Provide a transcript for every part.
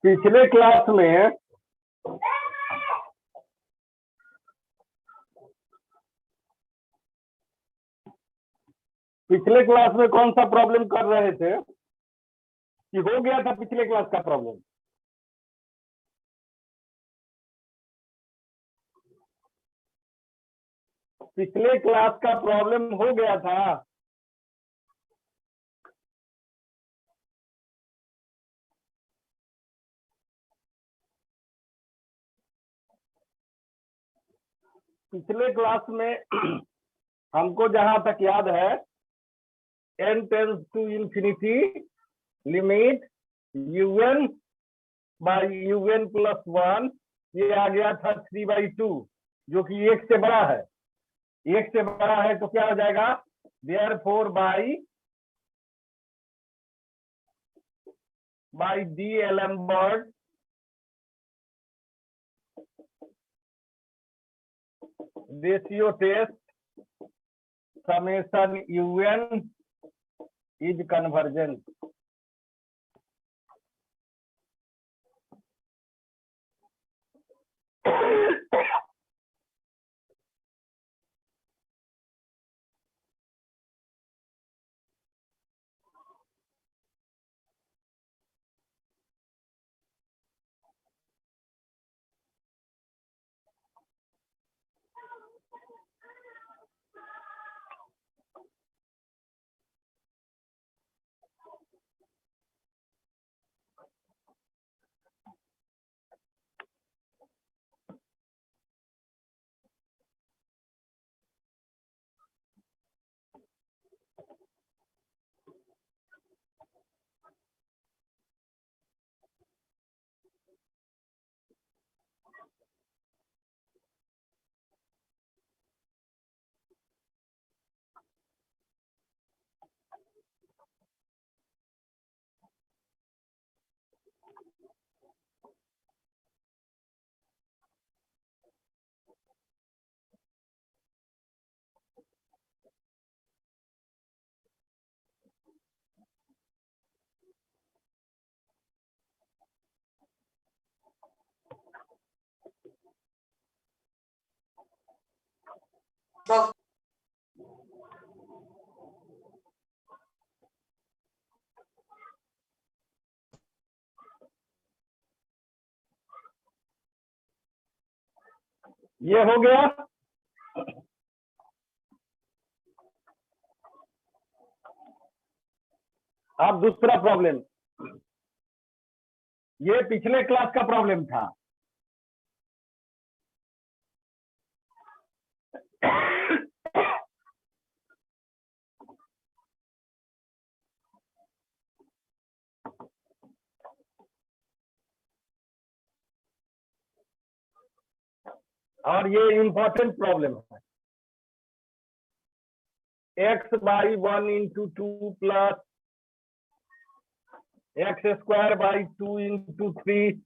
पिछले क्लास में कौन सा प्रॉब्लम कर रहे थे कि हो गया था पिछले क्लास का प्रॉब्लम? पिछले क्लास का प्रॉब्लम हो गया था। पिछले क्लास में हमको जहां तक याद है n tends to infinity limit un by un plus 1 ये आ गया था 3/2 जो कि 1 से बड़ा है। 1 से बड़ा है तो क्या हो जाएगा? Therefore by D'Alembert ratio test summation un is convergent. ये हो गया। अब दूसरा प्रॉब्लम, ये पिछले क्लास का प्रॉब्लम था। और ये इंपॉर्टेंट प्रॉब्लम है। x by 1 into 2 plus x square by 2 into 3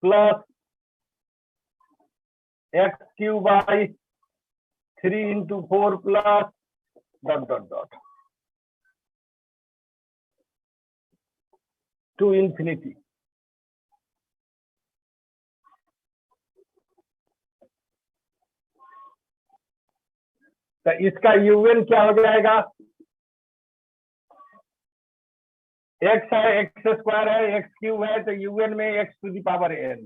plus x cube by 3 into 4 plus dot dot dot to infinity. तो इसका यूएन क्या हो जाएगा? एक्स है, एक्स स्क्वायर है, एक्स क्यूब है, तो यूएन में x to the power n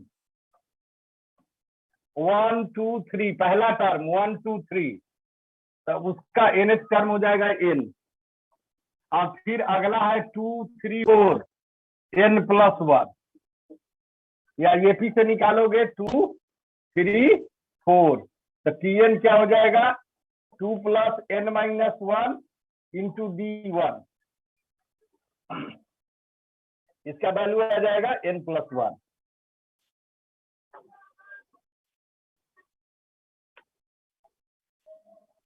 1 2 3 पहला टर्म 1 2 3, तो उसका nth टर्म हो जाएगा n। और फिर अगला है 2 3 4 n प्लस 1, या ये पी से निकालोगे 2 3 4, तो tn क्या हो जाएगा? 2 plus n minus 1 into d1, इसका वैल्यू आ जाएगा n plus 1।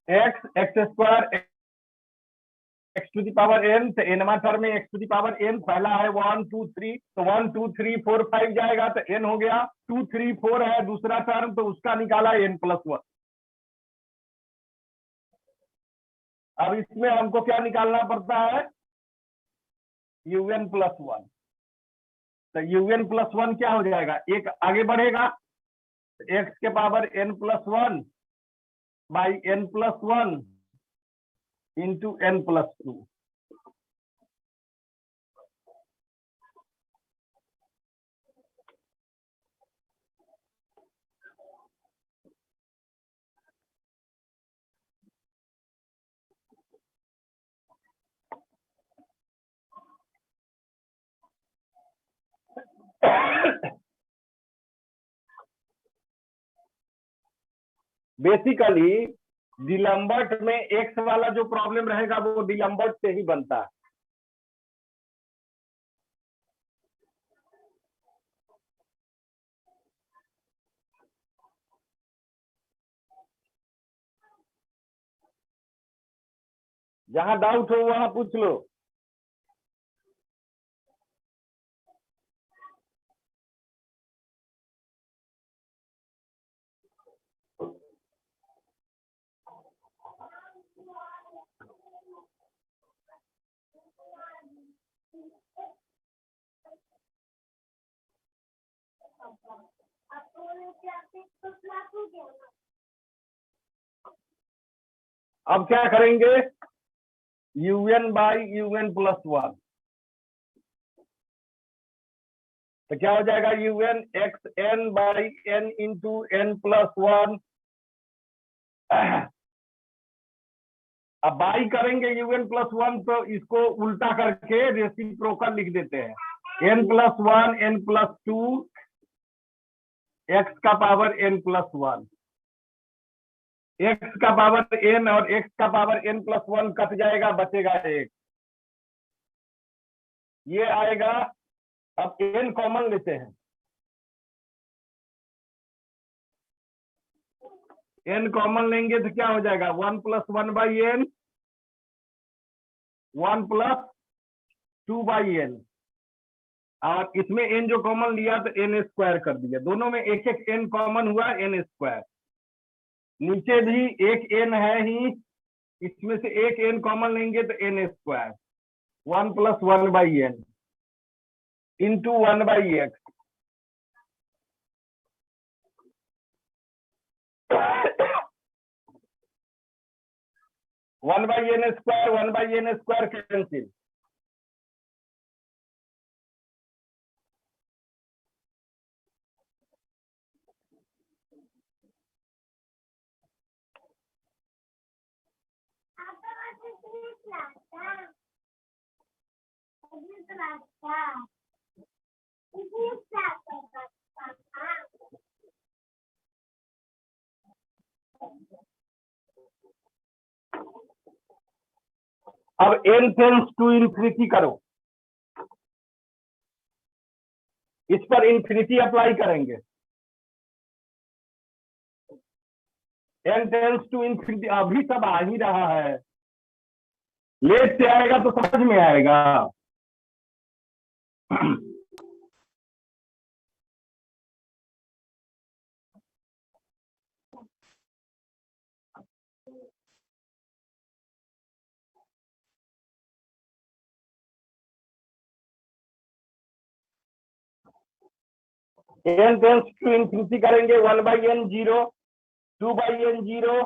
X square x to the power n, तो एनवा टर्म में x to the power n पहला है 1 2 3, तो 1 2 3 4 5 जाएगा, तो n हो गया 2 3 4 है दूसरा टर्म, तो उसका निकाला n प्लस 1। अब इसमें हमको क्या निकालना पड़ता है? un plus 1। तो यूएन प्लस वन क्या हो जाएगा, एक आगे बढ़ेगा, एक्स के power n plus one by n plus one into n plus two. Basically D'Alembert में एक्स वाला जो प्रॉब्लम रहेगा वो डिलम्बर्ट से ही बनता है। जहां डाउट हो वहां पूछ लो। अब क्या करेंगे, u n by u n plus one, तो क्या हो जाएगा, u n x n by n into n plus one. अब बाई करेंगे यूएन प्लस वन, तो इसको उल्टा करके रेसिप्रोकल लिख देते हैं, n plus one n plus two x का power n plus one. X का पावर एन और एक्स का power n plus one cut जाएगा, बचेगा एक, ये आएगा। अब एन कॉमन लेते हैं, एन कॉमन लेंगे तो क्या हो जाएगा, one plus one by n, one plus two by n, और इसमें एन जो कॉमन लिया तो एन स्क्वायर कर दिया, दोनों में एक एक एन कॉमन हुआ, एन स्क्वायर। नीचे भी एक एन है ही, इसमें से एक एन कॉमन लेंगे तो n square, one plus one by n into one by x. One by n square, one by n square cancel, अब एन टेंस टू इंफिनिटी करो, इस पर इंफिनिटी अप्लाई करेंगे, एन टेंस टू इंफिनिटी, अभी सब आ ही रहा है, लेट से आएगा तो समझ में आएगा। एन टेंस टू इंफिनिटी करेंगे, one by n zero, two by n zero,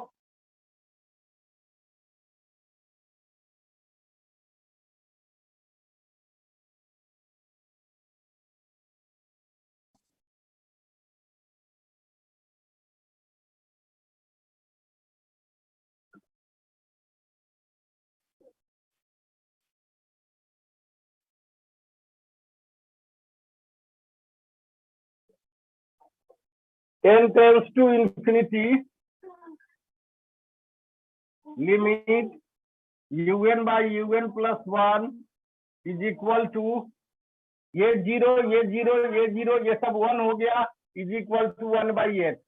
n tends to infinity, limit un by un plus 1 is equal to, ये जीरो ये जीरो ये जीरो ये सब वन हो गया, is equal to one by eight.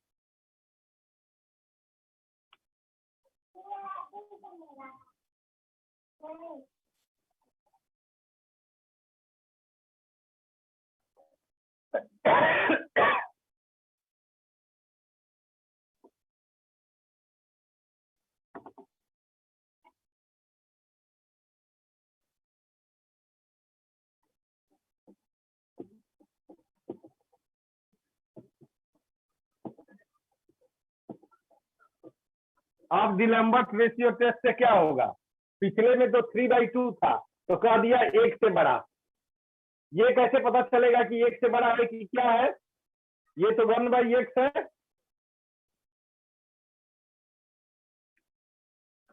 अब D'Alembert ratio test से क्या होगा, पिछले में तो 3/2 था, तो कह दिया 1 से बड़ा। ये कैसे पता चलेगा कि 1 से बड़ा है कि क्या है, ये तो 1/x है,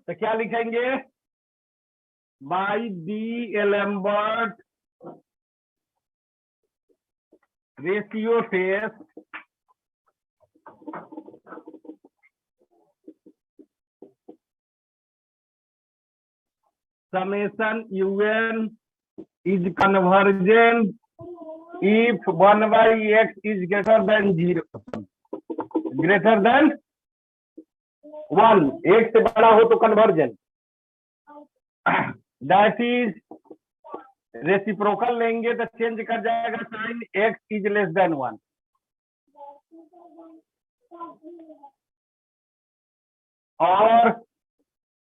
तो क्या लिखेंगे, by D'Alembert ratio test summation un is convergent if 1/x is greater than 0, greater than 1, 1 से बड़ा हो तो कन्वर्जेंट, दैट इज रेसिप्रोकल लेंगे तो चेंज कर जाएगा sign, x is less than 1। और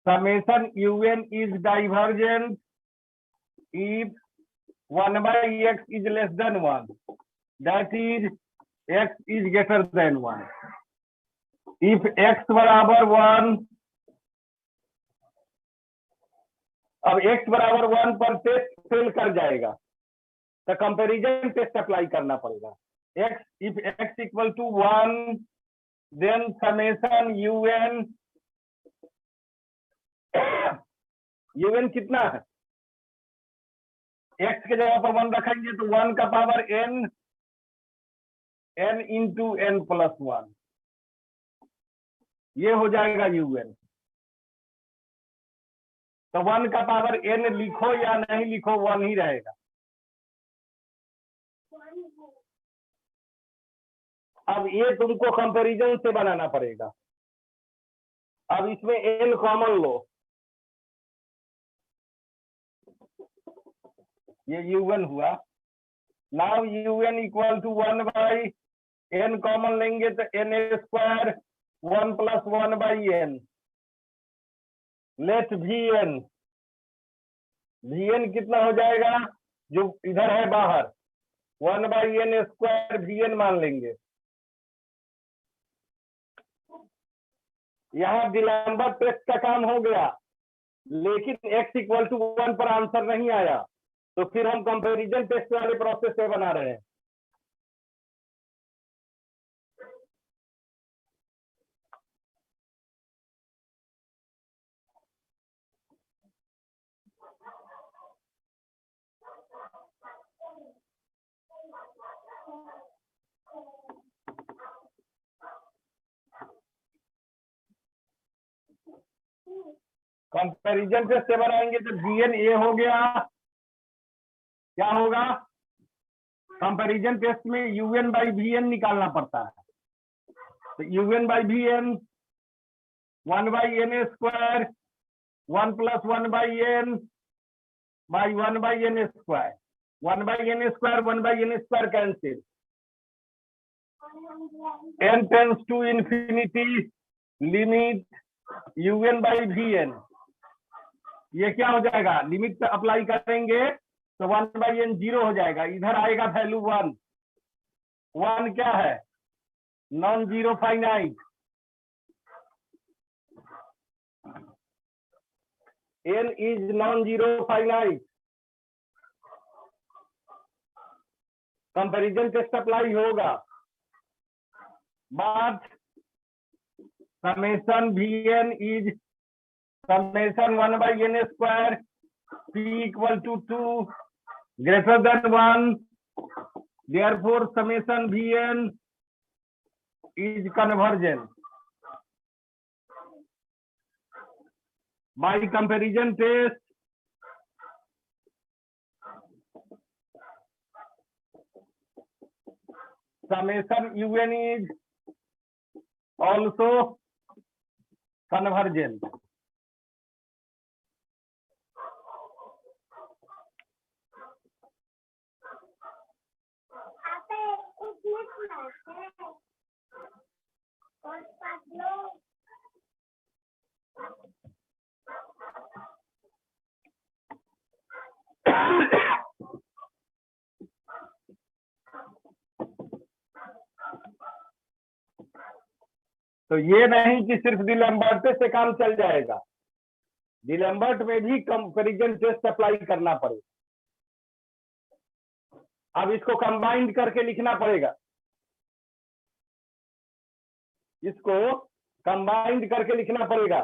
summation un is divergent if 1/x is less than 1, that is x is greater than 1। If x बराबर 1, अब x बराबर 1 पर टेस्ट फेल कर जाएगा तो कंपैरिजन टेस्ट अप्लाई करना पड़ेगा। x if x equal to 1 then summation un कितना है, x के जगह पर 1 रखेंगे तो 1 का power n into n plus 1, ये हो जाएगा un। तो 1 का पावर n लिखो या नहीं लिखो 1 ही रहेगा। अब ये तुमको कंपैरिजन से बनाना पड़ेगा। अब इसमें n कॉमन लो, ये un हुआ। Now un equal to 1/n common लेंगे तो n² 1 + 1/n, लेट vn कितना हो जाएगा, जो इधर है बाहर 1/n² vn मान लेंगे। यहाँ डिलम्बर्ट टेस्ट का काम हो गया, लेकिन x इक्वल टू 1 पर आंसर नहीं आया, तो फिर हम कंपैरिजन टेस्ट वाले प्रोसेस से बना रहे हैं। कंपैरिजन टेस्ट से बनाएंगे तो vn ए हो गया, क्या होगा, कंपैरिजन टेस्ट में un/vn निकालना पड़ता है, तो un/vn 1/n² 1 + 1/n by 1/n², 1/n² cancel, n tends to infinity limit un/vn, ये क्या हो जाएगा, लिमिट अप्लाई करेंगे तो 1/n 0 हो जाएगा, इधर आएगा वैल्यू 1, 1 क्या है, non zero finite, n is non zero finite, comparison test apply होगा, but summation vn is summation 1/n² p equal to 2 greater than 1, therefore summation vn is convergent. By comparison test summation un is also convergent. तो ये नहीं कि सिर्फ डिलेम्बर्ट से काम चल जाएगा, डिलेम्बर्ट में भी कंपैरिजन टेस्ट अप्लाई करना पड़ेगा। अब इसको कंबाइंड करके लिखना पड़ेगा, इसको कंबाइंड करके लिखना पड़ेगा।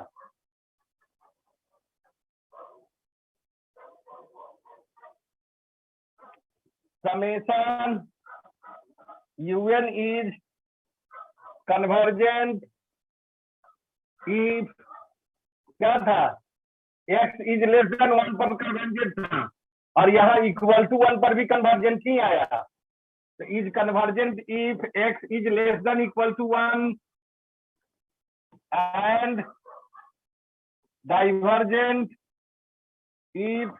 Summation un is convergent if क्या था, x इज लेस देन 1 पर कन्वर्जेंट था, और यहाँ इक्वल टू 1 पर भी कन्वर्जेंट ही आया। तो is convergent if x is less than equal to 1 and divergent if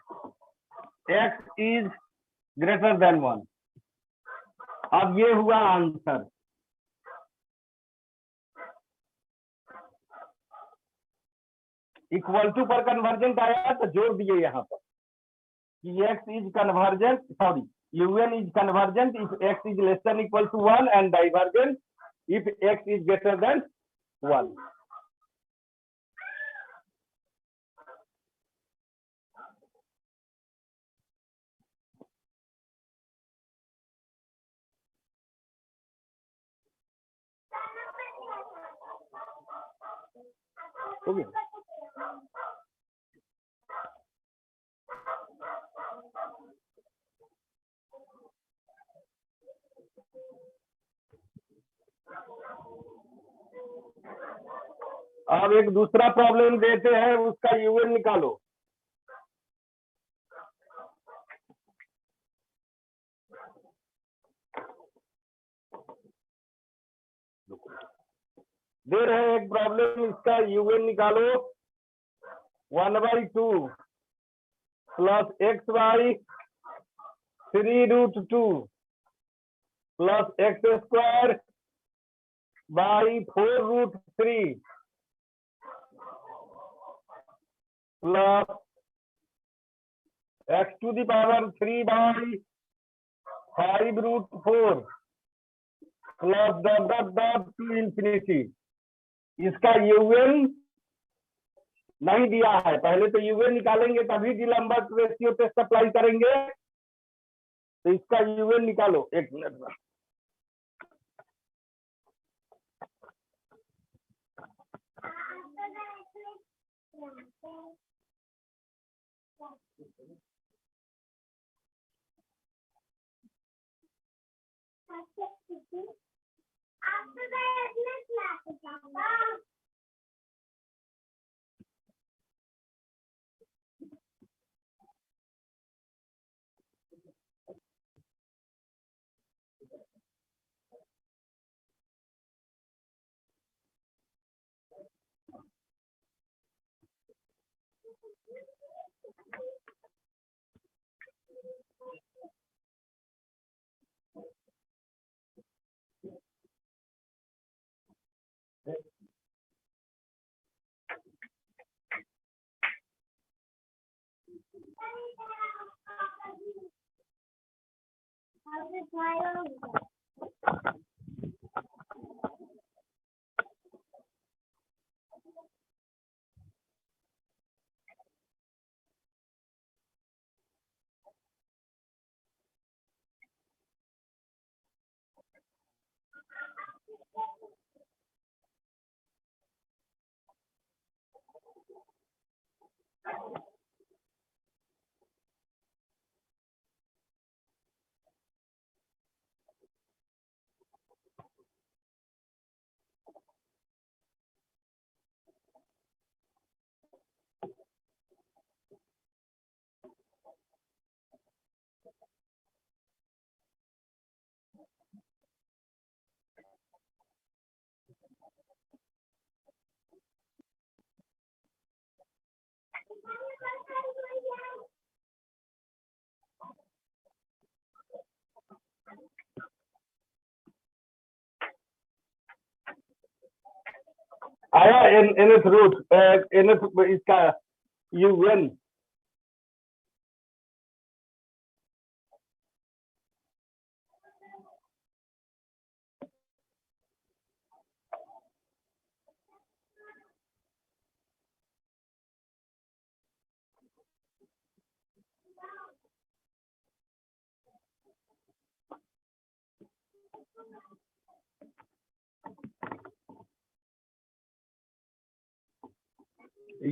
x is greater than 1। अब ये हुआ आंसर। इक्वल टू पर कन्वर्जेंट आया तो जोड़ दिए यहाँ पर कि x is convergent, sorry un is convergent if x is less than equal to 1 and divergent if x is greater than 1। हो गया। अब एक दूसरा प्रॉब्लम देते हैं, उसका यूएन निकालो। दे रहे हैं एक प्रॉब्लम, इसका यूएन निकालो। 1/2 plus x/3√2 plus x² by 4√3 plus x⁴/5√4 plus dot dot dot to infinity. इसका यूएन नहीं दिया है, पहले तो यूएन निकालेंगे तभी डिलेम्बर्ट रेशियो टेस्ट अप्लाई करेंगे। तो इसका यूएन निकालो, एक मिनट में। आया nth रूट, nth इसका यूएन।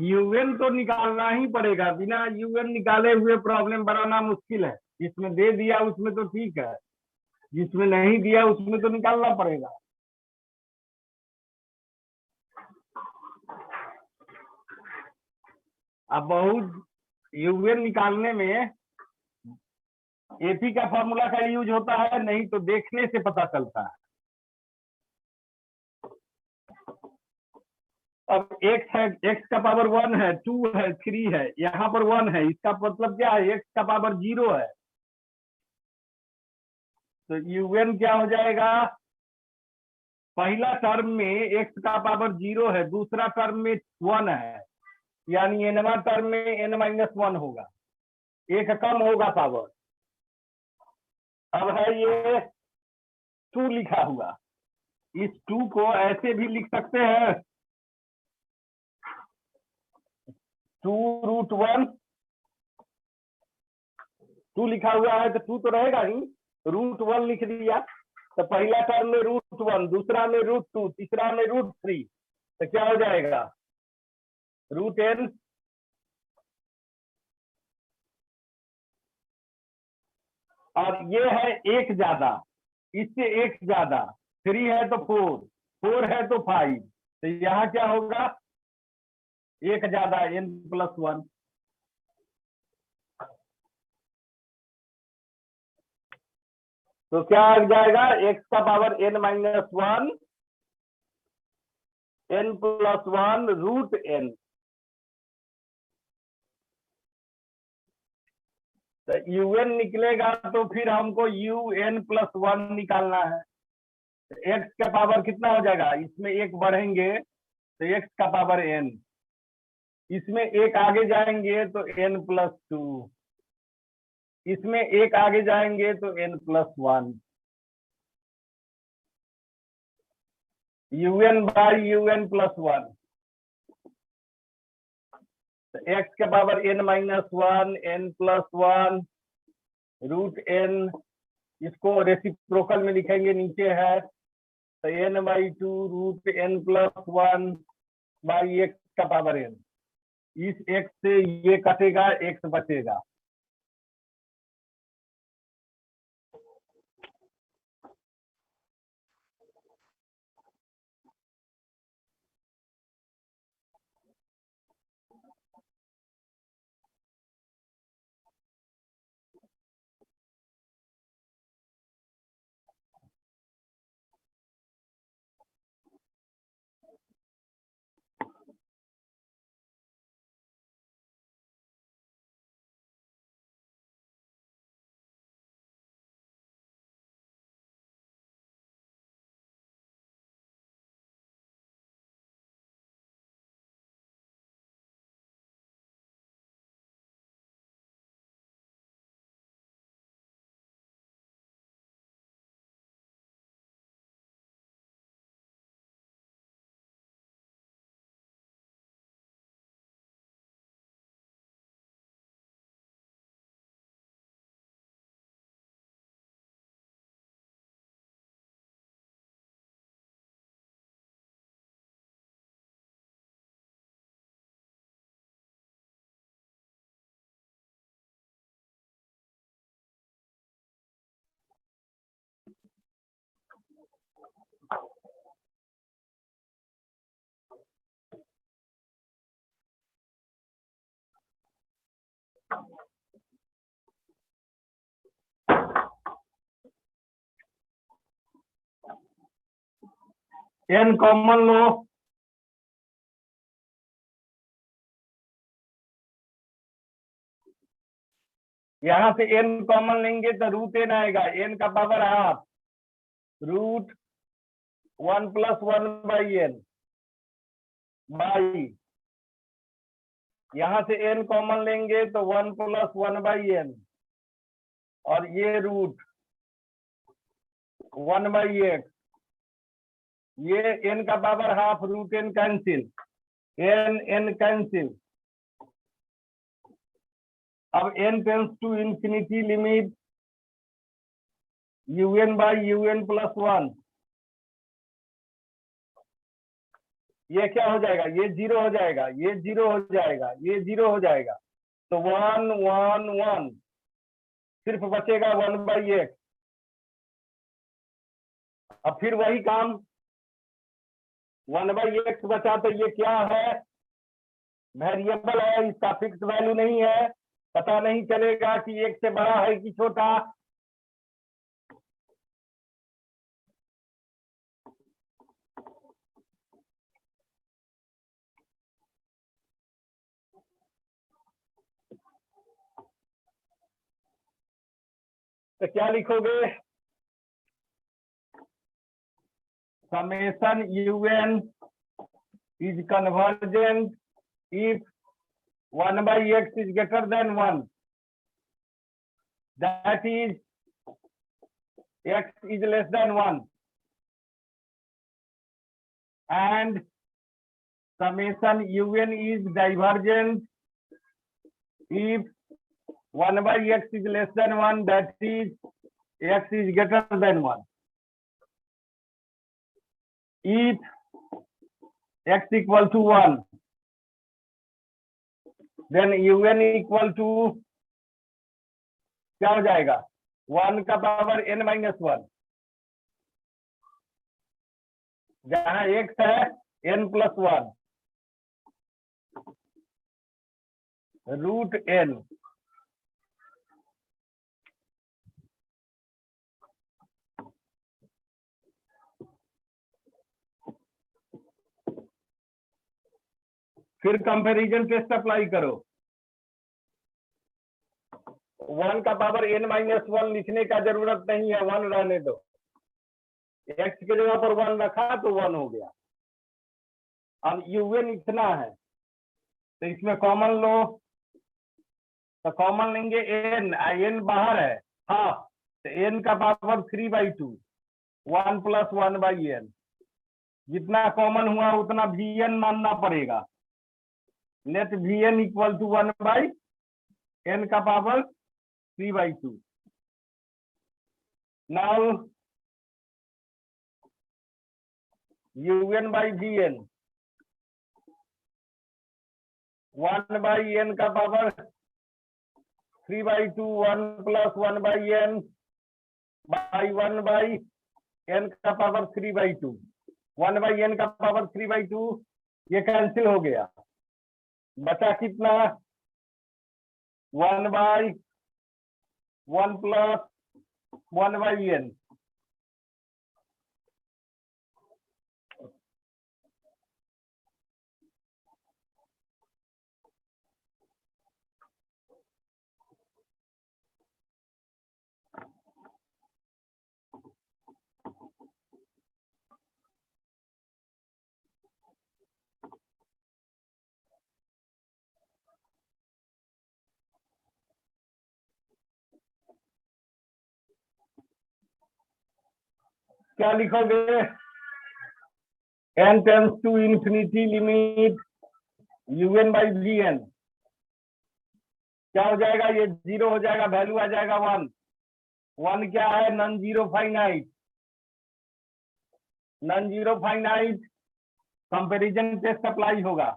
यूएन तो निकालना ही पड़ेगा, बिना यूएन निकाले हुए प्रॉब्लम बनाना मुश्किल है। जिसमें दे दिया उसमें तो ठीक है, जिसमें नहीं दिया उसमें तो निकालना पड़ेगा। अब बहुत यूएन निकालने में एपी का फॉर्मूला का यूज होता है, नहीं तो देखने से पता चलता है। अब एक्स है, एक्स का पावर 1 है, 2 है, 3 है, यहाँ पर 1 है, इसका मतलब क्या है, एक्स का पावर 0 है। तो यूएन क्या हो जाएगा, पहला टर्म में एक्स का पावर 0 है, दूसरा टर्म में 1 है, यानी एनवा टर्म में n-1 होगा, एक कम होगा पावर। अब है ये 2 लिखा हुआ, इस 2 को ऐसे भी लिख सकते हैं, 2√1, 2 लिखा हुआ है तो 2 तो रहेगा ही, √1 लिख दिया, तो पहला टर्म में √1, दूसरा में √2, तीसरा में √3, तो क्या हो जाएगा, √n। और ये है एक ज्यादा, इससे एक ज्यादा, 3 है तो 4, 4 है तो 5, तो यहाँ क्या होगा, एक ज्यादा n+1। तो क्या आ जाएगा, x का पावर n-1, n+1 √n। तो un निकलेगा तो फिर हमको un+1 निकालना है। तो x का पावर कितना हो जाएगा, इसमें एक बढ़ेंगे तो x का पावर n, इसमें एक आगे जाएंगे तो n+2, इसमें एक आगे जाएंगे तो n+1, un/un+1। तो x का पावर n-1, n+1 √n, इसको रेसिप्रोकल में लिखेंगे, नीचे है तो n/2 √n+1 x का पावर n। इस x से ये कटेगा, x बचेगा। n कॉमन लो, यहां से n कॉमन लेंगे तो √n आएगा, n का पावर हाफ, √1+1/n बाई, यहां से n कॉमन लेंगे तो 1+1/n, और ये √1/x, ये n का power half, √n cancel, n cancel. अब n tends to infinity limit un by un plus 1, ये क्या हो जाएगा, ये 0 हो जाएगा, ये 0 हो जाएगा, ये 0 हो जाएगा, तो 1 1 1, सिर्फ बचेगा 1/x। अब फिर वही काम, 1/x बचा, तो ये क्या है, वेरिएबल है, इसका फिक्स वैल्यू नहीं है, पता नहीं चलेगा कि 1 से बड़ा है कि छोटा। तो क्या लिखोगे, summation un is convergent if 1/x is greater than 1, that is x is less than 1, and summation un is divergent if 1/x is less than 1, that is x is greater than 1. If x equal to 1, then un equal to क्या हो जाएगा, 1 का power n-1, जहां x है n+1 √n। फिर comparison test apply करो, 1 का power n-1 लिखने का जरूरत नहीं है, 1 रहने दो, x की जगह पर 1 रखा तो 1 हो गया। अब un इतना है, तो इसमें कॉमन लो, तो कॉमन लेंगे n बाहर है, हाँ, तो n का पावर 3/2, 1 + 1/n, जितना कॉमन हुआ उतना vn मानना पड़ेगा। Net vn equal to 1/n का पावर 3/2। नाउ un/vn 1/n का पावर 3/2, 1 + 1/n by 1/n का पावर 3/2, 1/n का पावर 3/2, ये कैंसिल हो गया, बचा कितना, 1/1 + 1/n। क्या लिखोगे, n tends to infinity limit un/vn, क्या हो जाएगा, ये 0 हो जाएगा, वैल्यू आ जाएगा 1। 1 क्या है, non zero finite, non zero finite, comparison test apply होगा।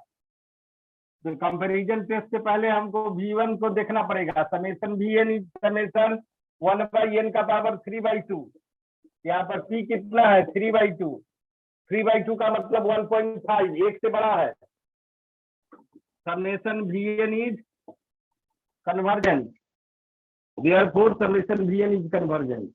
तो कंपैरिजन टेस्ट से पहले हमको v1 को देखना पड़ेगा, समेशन vn समेशन 1/n का पावर 3/2, यहाँ पर p कितना है, 3/2, 3/2 का मतलब 1.5, 1 से बड़ा है, summation vn is convergent, therefore summation vn is convergent.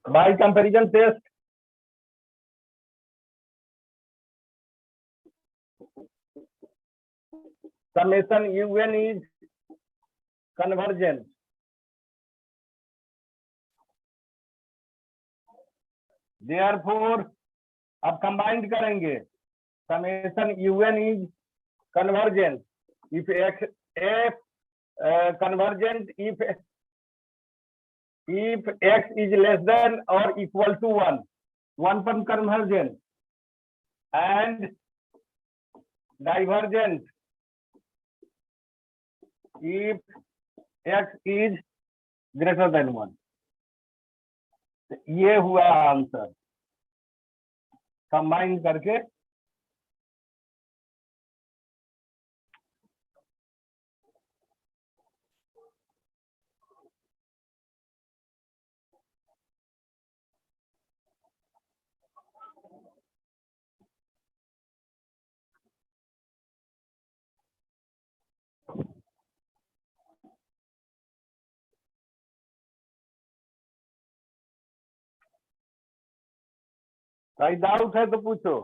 By comparison test summation un is convergent, therefore अब कंबाइंड करेंगे, summation un is convergent if f convergent if x is less than or equal to 1 पर convergent and divergent if x is greater than 1। ये हुआ answer combine करके। कोई doubt है तो पूछो।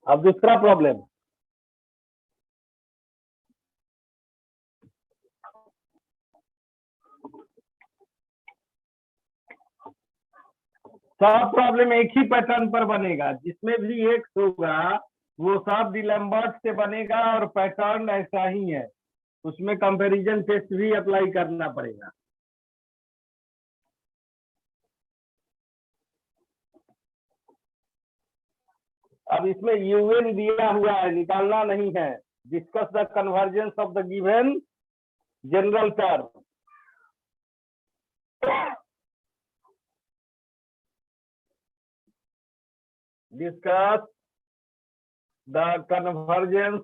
अब दूसरा प्रॉब्लम, सब प्रॉब्लम एक ही पैटर्न पर बनेगा, जिसमें भी एक होगा वो सब डिलैम्बर्ट से बनेगा और पैटर्न ऐसा ही है, उसमें कंपैरिजन टेस्ट भी अप्लाई करना पड़ेगा। अब इसमें यूएन दिया हुआ है, निकालना नहीं है। Discuss the convergence of the given general term. Discuss the convergence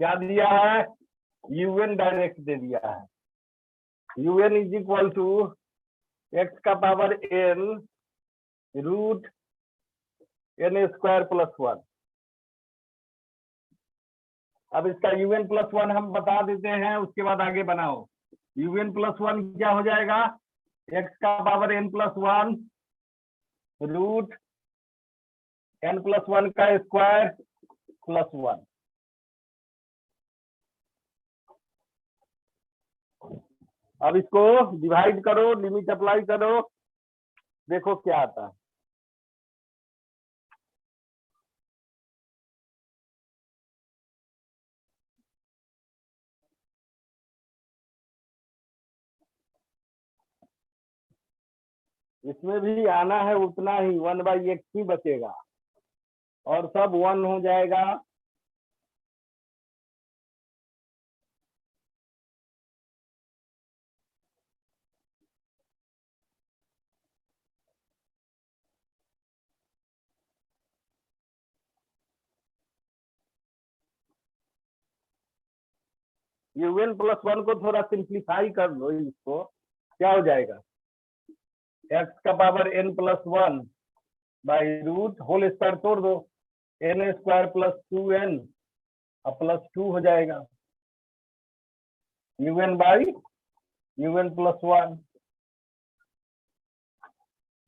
क्या दिया है, यूएन डायरेक्ट दे दिया है। U n is equal to x का power n root n square plus 1। अब इसका यूएन प्लस 1 हम बता देते हैं, उसके बाद आगे बनाओ। यूएन प्लस 1 क्या हो जाएगा, एक्स का power n plus 1 root n plus 1 का स्क्वायर प्लस 1। अब इसको डिवाइड करो, लिमिट अप्लाई करो, देखो क्या आता है। इसमें भी आना है उतना ही, 1/x ही बचेगा और सब 1 हो जाएगा। यूएन प्लस 1 को थोड़ा सिंप्लीफाई कर लो, इसको क्या हो जाएगा, एक्स का power n plus 1 by root whole square तोड़ दो, एन स्क्वायर प्लस 2n और प्लस 2 हो जाएगा। U n by u n plus 1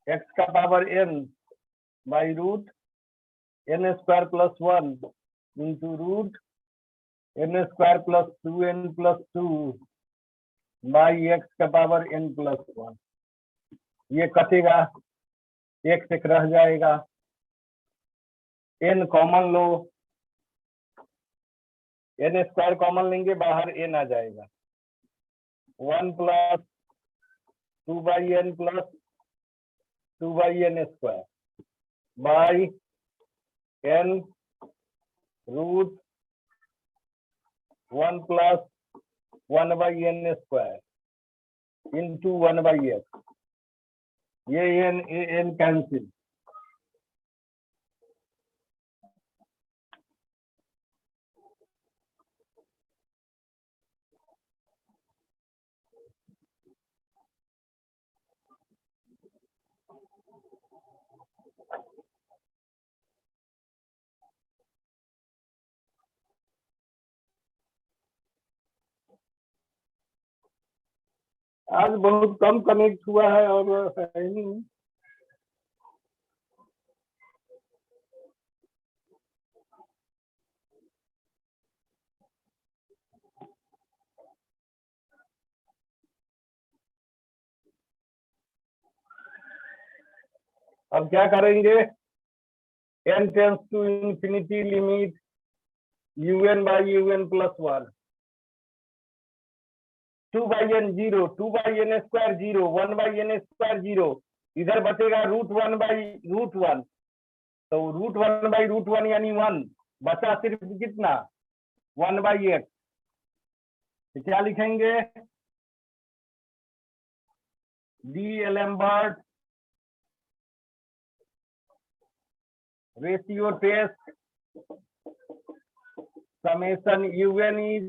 x का power n by root n square plus 1 into root n square plus 2n plus 2 by x का power n plus 1। ये कटेगा, एक से रह जाएगा, एन कॉमन लो, एन स्क्वायर कॉमन लेंगे, बाहर एन आ जाएगा। 1 plus 2/n plus 2/n square by n root 1 plus 1/n square into 1/x. ये n कैंसिल। आज बहुत कम कनेक्ट हुआ है और है ही नहीं। अब क्या करेंगे? n tends to infinity limit un by un plus 1 2/n 0 2/n square 0 1/n square 0 इधर बचेगा √1/√1 तो √1/√1 यानी 1 बचा सिर्फ कितना 1/x। तो क्या लिखेंगे? D'Alembert ratio test summation un is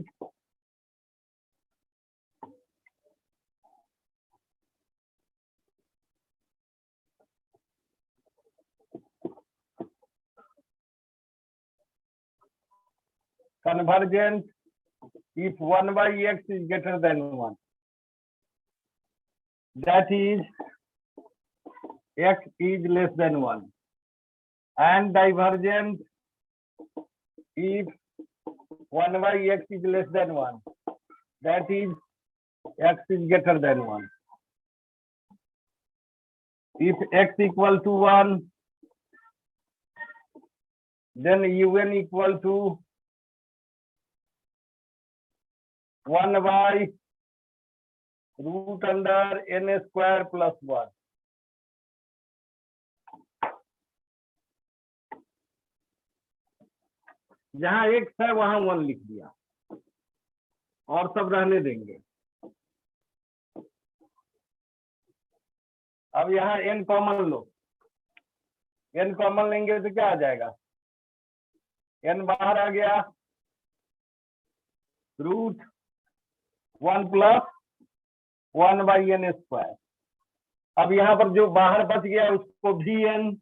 convergent if 1/x is greater than 1, that is x is less than 1, and divergent if 1/x is less than 1, that is x is greater than 1. If x equal to 1, then un equal to 1/√n square plus 1. जहां x है वहां 1 लिख दिया और सब रहने देंगे। अब यहाँ n कॉमन लो, n कॉमन लेंगे तो क्या आ जाएगा? n बाहर आ गया √1 plus 1/n square। अब यहाँ पर जो बाहर बच गया उसको vn